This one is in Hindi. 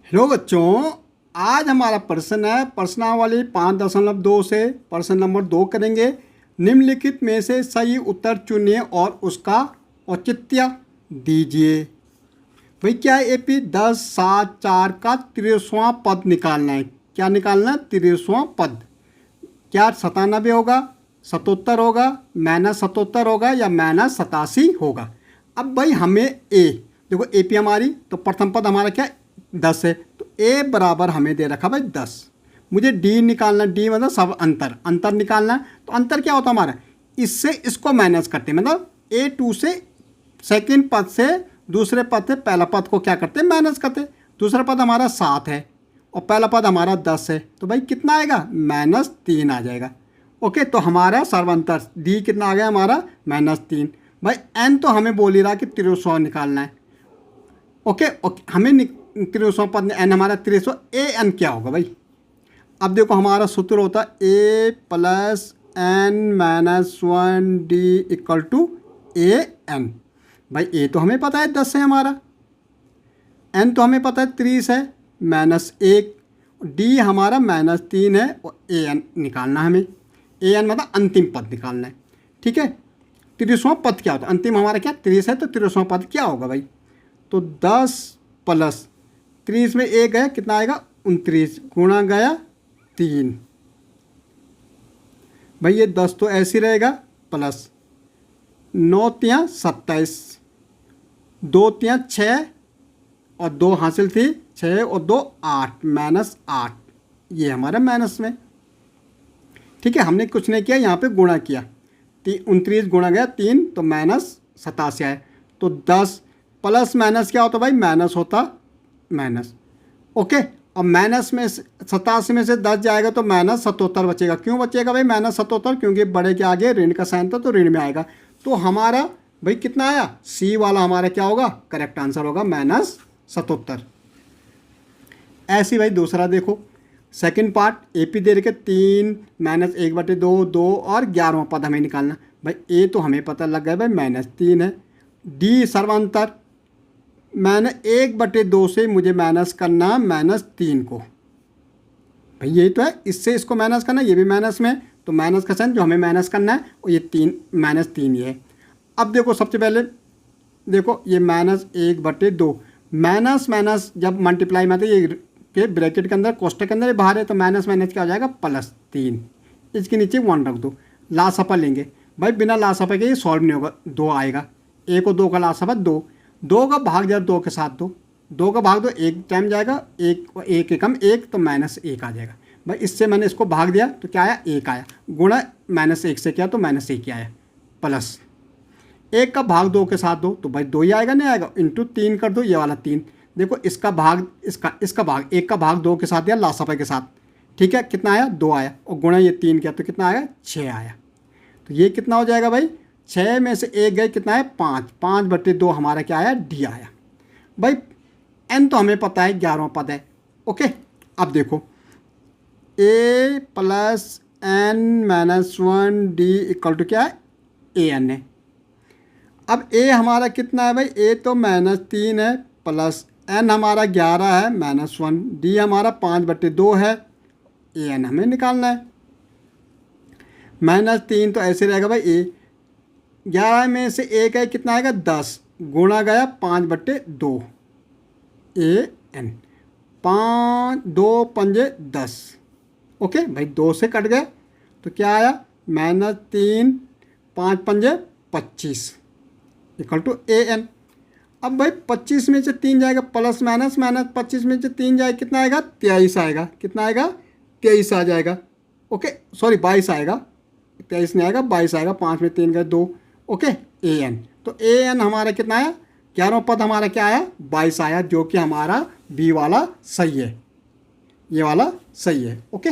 हेलो बच्चों, आज हमारा प्रश्न है प्रश्नावली 5.2 से प्रश्न नंबर 2 करेंगे। निम्नलिखित में से सही उत्तर चुनिए और उसका औचित्य दीजिए। भाई क्या है एपी 10, 7, 4 का 93वां पद निकालना है। क्या निकालना है? 93वां पद। क्या 97 होगा, 77 होगा, -77 होगा या -87 होगा। अब भाई हमें ए देखो एपी हमारी, तो प्रथम पद हमारा क्या 10 है, तो ए बराबर हमें दे रखा भाई 10। मुझे डी निकालना, डी मतलब सब अंतर, अंतर निकालना है। तो अंतर क्या होता है हमारा, इससे इसको माइनस करते हैं, मतलब A2 से सेकंड पद से दूसरे पद से पहला पद को क्या करते हैं, माइनस करते हैं। दूसरा पद हमारा 7 है और पहला पद हमारा 10 है, तो भाई कितना आएगा, -3 आ जाएगा। ओके, तो हमारा सर्वांतर डी कितना आ गया हमारा, -3। भाई एन तो हमें बोल ही रहा कि 93 निकालना है। ओके, हमें 93वां पद एन हमारा 93, ए एन क्या होगा भाई। अब देखो हमारा सूत्र होता है a plus n -1 d equal to a n. भाई ए तो हमें पता है 10 है हमारा, एन तो हमें पता है 30 है, -1, डी हमारा -3 है और ए एन निकालना है हमें। ए एन मतलब अंतिम पद निकालना है। ठीक है, 93वां पद क्या होता है, अंतिम हमारा क्या 30 है, तो 93वां पद क्या होगा भाई। तो 10 प्लस 30 में एक गया, कितना आएगा 29, गुणा गया 3। भाई ये 10 तो ऐसे रहेगा, प्लस 9 तियाँ 27, 2 तियाँ 6 और 2 हासिल थी 6 और 2 8, -8, ये हमारा माइनस में। ठीक है, हमने कुछ नहीं किया, यहाँ पे गुणा किया, 29 गुणा गया 3, तो -87 आए। तो 10 प्लस माइनस क्या होता भाई, माइनस होता माइनस। ओके, और माइनस में 87 में से 10 जाएगा तो -77 बचेगा। क्यों बचेगा भाई -77, क्योंकि बड़े के आगे ऋण का साइन था तो ऋण में आएगा। तो हमारा भाई कितना आया, सी वाला हमारा क्या होगा, करेक्ट आंसर होगा -77। ऐसी भाई दूसरा देखो, सेकंड पार्ट एपी दे रखे 3 -1/2 2 और 11वां पद हमें निकालना। भाई ए तो हमें पता लग गया भाई -3 है। डी सर्वांतर, मैंने 1/2 से मुझे माइनस करना -3 को। भाई यही तो है, इससे इसको माइनस करना, ये भी माइनस में, तो माइनस का साइन जो हमें माइनस करना है और ये 3 -3 ये है। अब देखो सबसे पहले देखो ये -1/2, माइनस माइनस जब मल्टीप्लाई में आते ये के ब्रैकेट के अंदर कोष्टक के अंदर बाहर है, तो माइनस माइनस क्या हो जाएगा +3। इसके नीचे 1 रख दो, लासपा लेंगे। भाई बिना लासपा के ये सॉल्व नहीं होगा, 2 आएगा, 1 और 2 का लासपा 2, 2 का भाग जब 2 के साथ दो, 2 का भाग दो 1 टाइम जाएगा, 1 एकम 1, तो -1 आ जाएगा। भाई इससे मैंने इसको भाग दिया तो क्या आया, 1 आया, गुणा -1 से किया तो -1 आया, प्लस 1 का भाग 2 के साथ दो तो भाई 2 ही आएगा, नहीं आएगा, इंटू 3 कर दो, ये वाला 3। देखो इसका भाग इसका भाग 1 का भाग 2 के साथ दिया लासपा के साथ। ठीक है, कितना आया 2 आया, और गुणा ये 3 किया तो कितना आया 6 आया। तो ये कितना हो जाएगा भाई, 6 में से 1 गए, कितना है 5, 5/2 हमारा क्या आया, डी आया। भाई एन तो हमें पता है 11वां पद है। ओके, अब देखो a plus n -1 d equal to क्या है, ए एन है। अब ए हमारा कितना है भाई, ए तो -3 है, प्लस एन हमारा 11 है, -1, डी हमारा 5/2 है, ए एन हमें निकालना है। -3 तो ऐसे रहेगा भाई, ए 11 में से 1 है, कितना आएगा 10, गुणा गया 5/2, ए एन, 5 2 पंजे 10। ओके भाई 2 से कट गए तो क्या आया, -3 5 पंजे 25 इक्वल टू ए एन। अब भाई 25 में से 3 जाएगा, प्लस माइनस 25 में से 3 जाएगा, कितना आएगा 23 आएगा, कितना आएगा 23 आ जाएगा। ओके सॉरी 22 आएगा, 23 नहीं आएगा 22 आएगा, 5 में 3 गए 2। ओके, ए एन, तो ए एन हमारा कितना आया, 11वां पद हमारा क्या आया 22 आया, जो कि हमारा बी वाला सही है, ये वाला सही है। ओके।